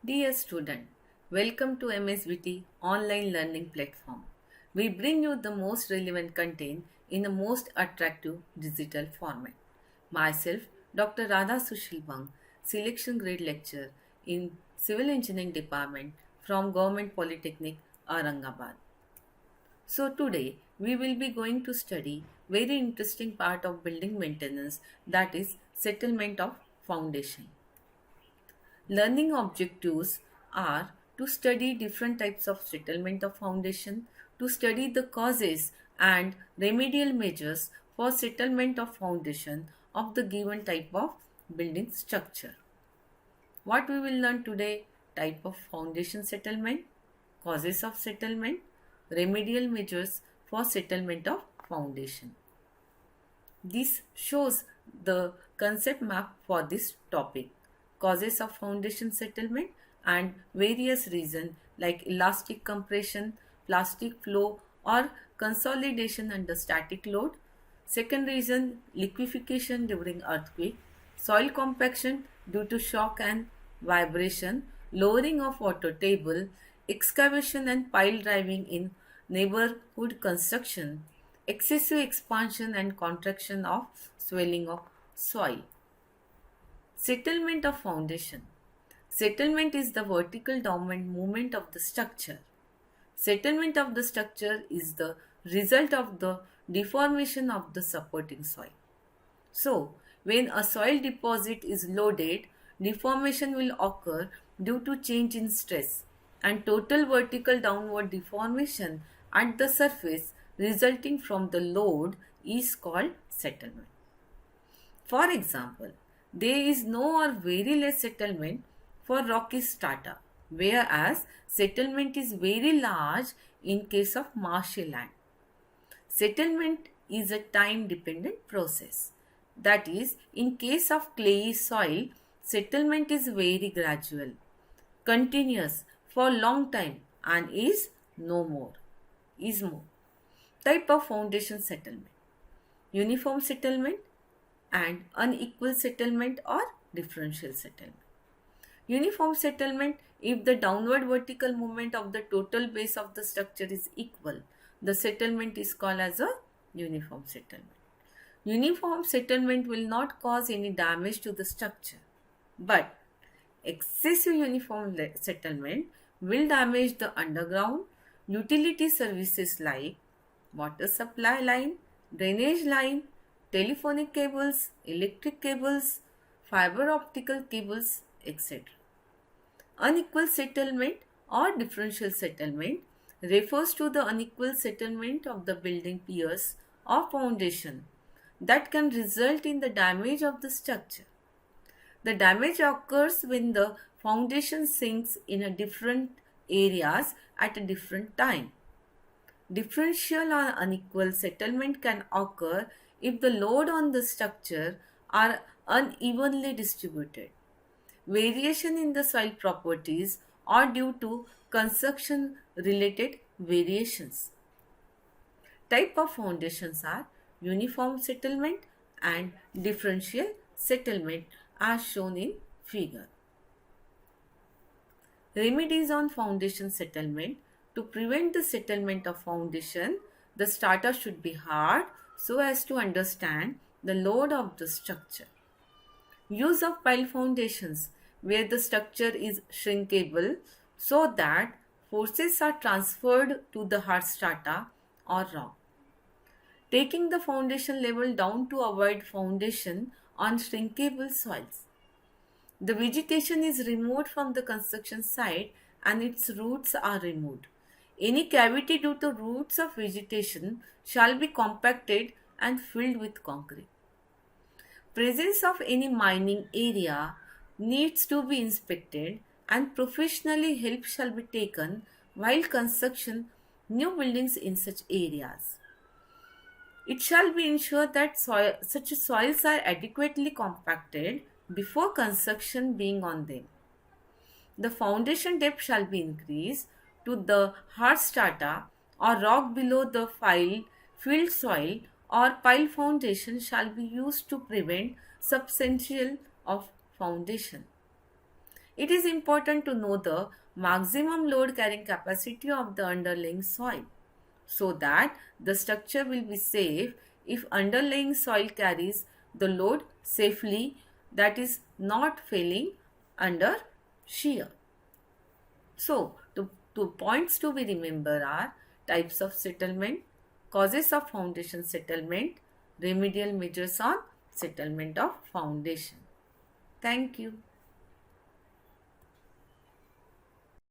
Dear student, welcome to MSBT online learning platform. We bring you the most relevant content in the most attractive digital format. Myself, Dr. Radha Sushilbang, selection grade lecturer in Civil Engineering Department from Government Polytechnic, Aurangabad. So today we will be going to study very interesting part of building maintenance, that is settlement of foundation. Learning objectives are to study different types of settlement of foundation, to study the causes and remedial measures for settlement of foundation of the given type of building structure. What we will learn today: type of foundation settlement, causes of settlement, remedial measures for settlement of foundation. This shows the concept map for this topic: causes of foundation settlement and various reasons like elastic compression, plastic flow or consolidation under static load. Second reason, liquefaction during earthquake, soil compaction due to shock and vibration, lowering of water table, excavation and pile driving in neighborhood construction, excessive expansion and contraction of swelling of soil. Settlement of foundation. Settlement is the vertical downward movement of the structure. Settlement of the structure is the result of the deformation of the supporting soil. So, when a soil deposit is loaded, deformation will occur due to change in stress, and total vertical downward deformation at the surface resulting from the load is called settlement. For example, there is no or very less settlement for rocky strata, whereas settlement is very large in case of marshy land. Settlement is a time dependent process. That is, in case of clayey soil, settlement is very gradual, continuous for long time and is more. Type of foundation settlement: uniform settlement and unequal settlement or differential settlement. Uniform settlement: if the downward vertical movement of the total base of the structure is equal, the settlement is called as a uniform settlement. Uniform settlement will not cause any damage to the structure, but excessive uniform settlement will damage the underground utility services like water supply line, drainage line, telephonic cables, electric cables, fiber optical cables, etc. Unequal settlement or differential settlement refers to the unequal settlement of the building piers or foundation that can result in the damage of the structure. The damage occurs when the foundation sinks in a different areas at a different time. Differential or unequal settlement can occur if the load on the structure are unevenly distributed, variation in the soil properties, or due to construction related variations. Type of foundations are uniform settlement and differential settlement as shown in figure. Remedies on foundation settlement: to prevent the settlement of foundation, the strata should be hard so as to understand the load of the structure. Use of pile foundations where the structure is shrinkable so that forces are transferred to the hard strata or rock. Taking the foundation level down to avoid foundation on shrinkable soils. The vegetation is removed from the construction site and its roots are removed. Any cavity due to roots of vegetation shall be compacted and filled with concrete. Presence of any mining area needs to be inspected and professionally help shall be taken while construction new buildings in such areas. It shall be ensured that such soils are adequately compacted before construction being on them. The foundation depth shall be increased to the hard strata or rock below the filled soil, or pile foundation shall be used to prevent substantial of foundation. It is important to know the maximum load carrying capacity of the underlying soil so that the structure will be safe if underlying soil carries the load safely, that is not failing under shear. So, two points to be remembered are types of settlement, causes of foundation settlement, remedial measures on settlement of foundation. Thank you.